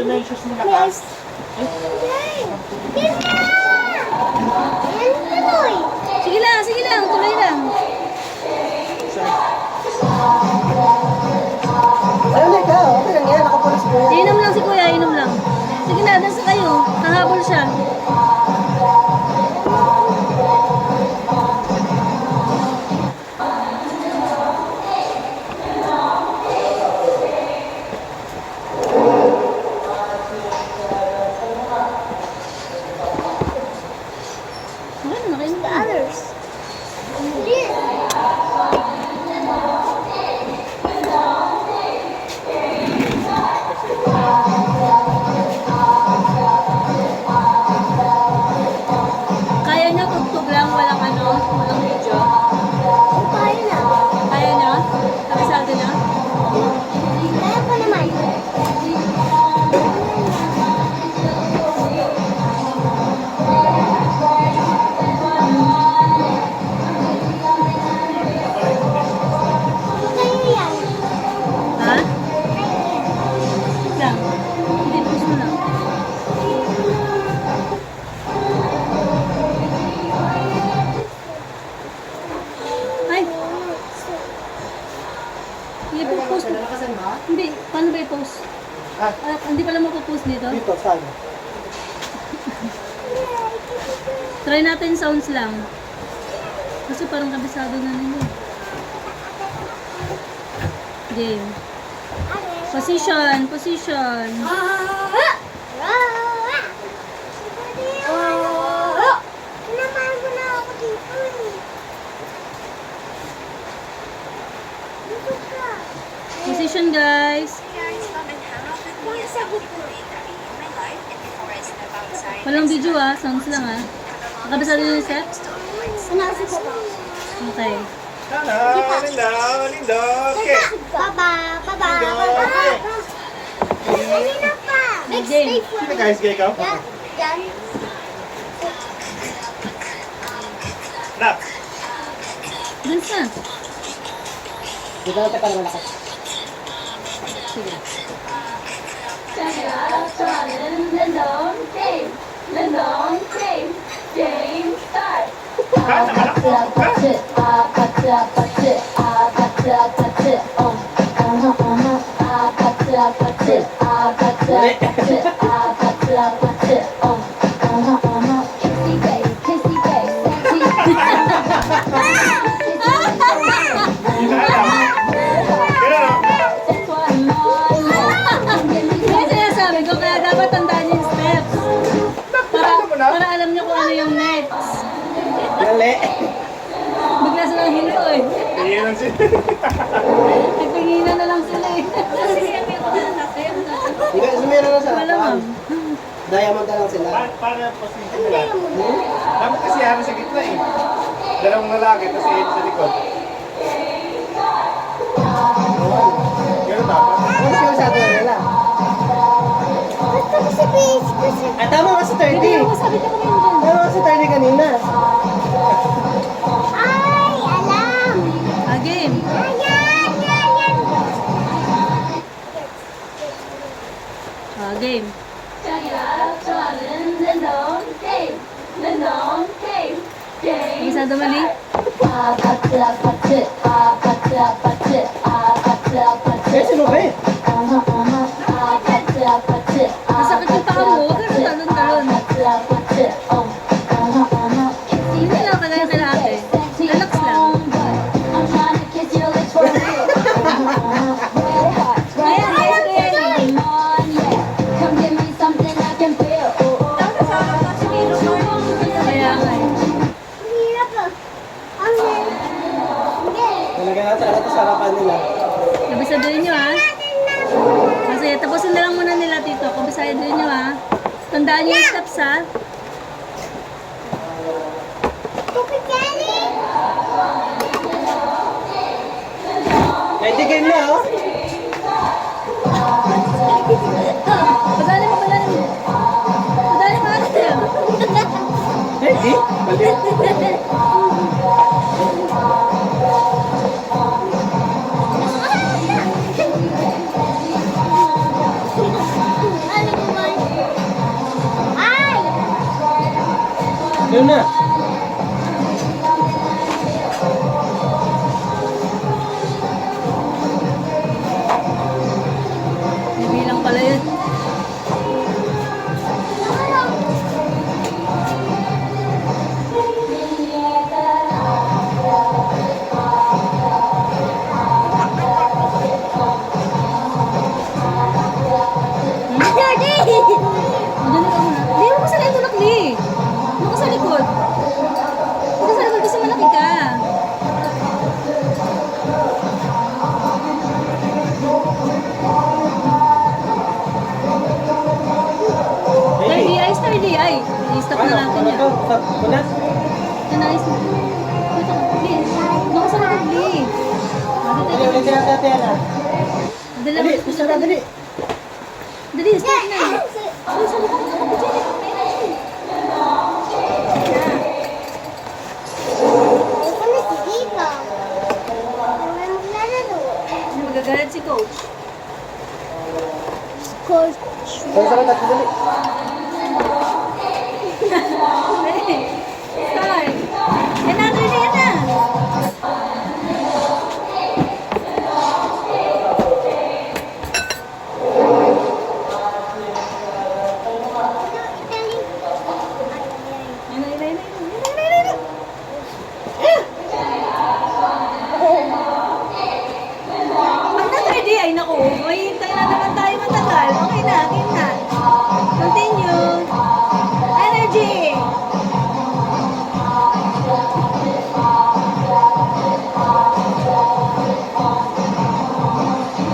Ito na yung shoes mo lakas. Sige lang, tuloy lang. Ayun na ka, okay lang yan, nakapulis ko yan. Inom lang si kuya, inom lang. Sige na, dansa kayo. Hahabol siya. Ano, nakain ka? Others. Kaya niyo tugtog lang, walang video. Kaya na. Kaya niyo? Kabisado niyo? Kaya ko naman. Kaya yan. Ha? Lang. Hindi, push mo lang. Ay! Hindi po post. Nakasan ba? Hindi, paano ba i-post? Ah, Hindi pala mapopost dito. dito, saan? Try natin sounds lang. Kasi parang kabisado na nila. Game. Position. Naman mo na ako dito eh. Dito ka. Position, guys. Walang video sounds lang Nakabisado yung set? Nasa ko ba? Okay. Linda. Okay. Baba. Kanina pa. Next Game. day po. Sino guys, gay ka? Yan. Nak. Dance na. Dito natin para malakas. Sige. Game start. Ha? Naman ako. Ha? Kaya sinasabi ko, kaya dapat tandaan yung steps. Para alam niyo kung ano yung next. Dali. Bigla silang hinto eh. Iyan lang siya. Nagpinginan na lang sila eh. Hindi, meron na sa Malamang. Diamond na lang sila. Para position nila. Dapat kasi ano sa gitna eh. Dalawang lalaki, kasi sa likod. Ganun dapat. Ano sinasado na nila? Gusto ko si Peach. Ah, tama ka sa 30. Hindi ako sabi ko kami dyan. Tama ka sa 30 kanina. Ay, alam. Game. Ayan. Game. Kabisado mali? Eh, sino ba eh? Masakit yung paka mo. Huwag ka na talon-talon. Hindi lang kagaya kay ate. Relax lang. Ayan, yes, Kelly. Kaya nga eh. Hirap ah. Ang hirap. Talaga na talaga sa harapan nila. Kabisaduhin nyo Kasi tapusin na lang muna nila dito. Kabisaduhin nyo Tandaan nyo yung steps Cookie Jelly. Ready game na, oh. Padali mo. Padali mo ate. Ready? Balik. Ano Sa kunas? Ito na is. Dito ka, please. Doon ka sa likod, please. Dali, ulit siya natin yan ah. Dali, Dali, gusto na, dali. Dali, start na. Ay, sa likod. Ito na si Tito. Wala maglalaro. Magagalit si coach. Coach. Dali sa kunas, dali. Dali. Start. Yan na, dali yan na. Yan na, yan na, yan na, yan na, yan na. Pag na-ready, ay naku, may hintay na naman tayo matagal. Okay na, game na. Continue. Energy.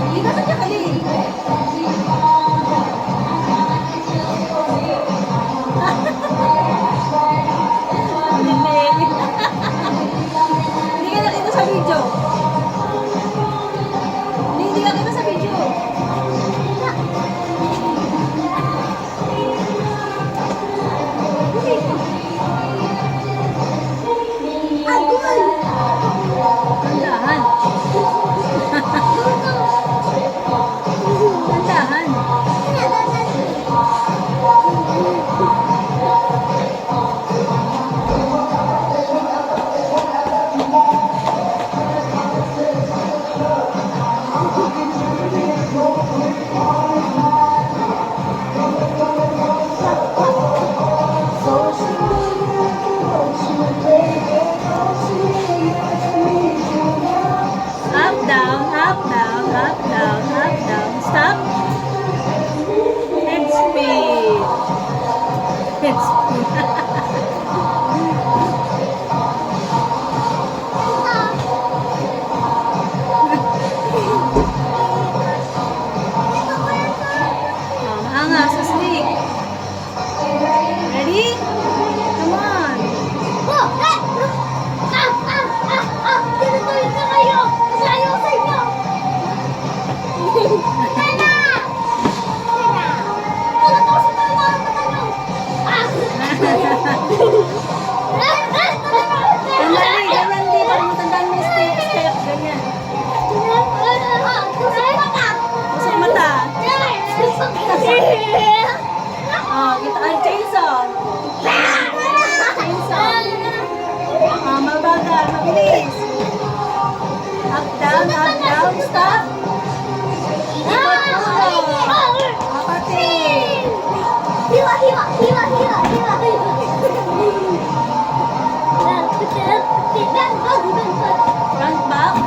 Hindi ka kanya kali. Hindi ka nakita sa video. Hindi ka kita sa video. Agul. Tandahan. Tandahan. Up, down, up, down, up, down, up, down. Stop. Head speed. Head speed. Maangas sa sneak. Ready? Come on. Tinutuloy ka kayo! Kasi ayaw sa inyo! Tana! Tana! Tuloy sa tayo mga matanong! Ganyan, ganyan di. Para matandaan mo yung step. Ganyan. Sa mata. Oh, kita ang chainsaw. Mabagal, mabilis. Up, down, stop. Ikot mo. Kapatid. Hiwa, hiwa, hiwa, hiwa, hiwa, hiwa.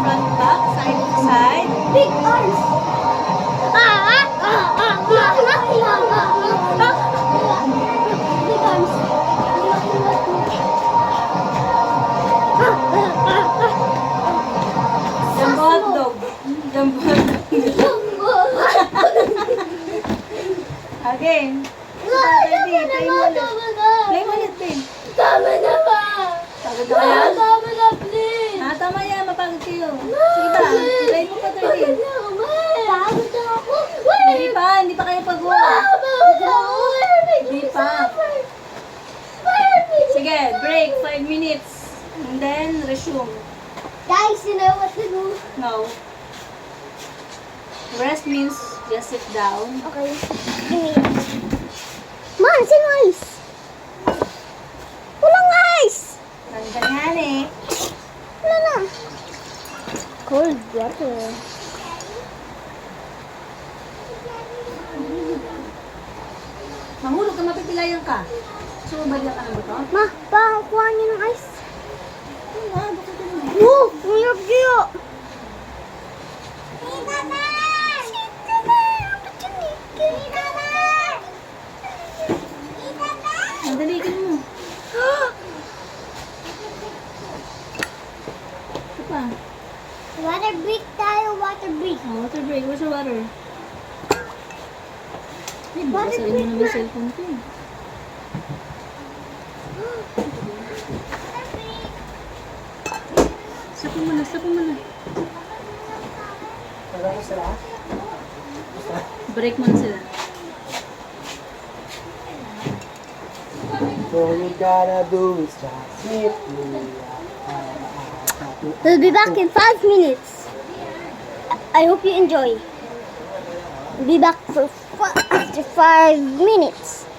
Front back, side to side. Big arms. Big arms. Jumbo hotdog. Jumbo hotdog. Again. Ready, play mo ulit. Play mo ulit, babe. Tama na ba? Pagod na kaya? Tama na, please. Tama yan, mapagod kayo. Sige ba? Play mo pa, 13. Pagod na ako. Hindi pa kayo pagod. Pagod na ako. Hindi pa. Sige, break, 5 minutes. And then, resume. Guys, you know what to do? No. Rest means just sit down. Okay. Man, sino ice? Walang ice! Nandiyan yan eh. Wala na. Cold water. Mahulog ka, mapipilayan ka. So, bagyan ka ng buto? Ma, kuha niyo ng ice. Buto ka na. Oh, ang giyo. Tita na! Tita na! Ba't yun eh? Tita na! Tita na! Madalikin mo. Ito pa. Water break tayo, water break. Oh, water break. Where's your water? Ay, Water basahin mo break naman na. yung cellphone ko. Sapo mo na, sapo mo na. Wala ko sila. Break mo na sila. So you gotta do is just sit me. We'll be back in 5 minutes. I hope you enjoy. We'll be back for after 5 minutes.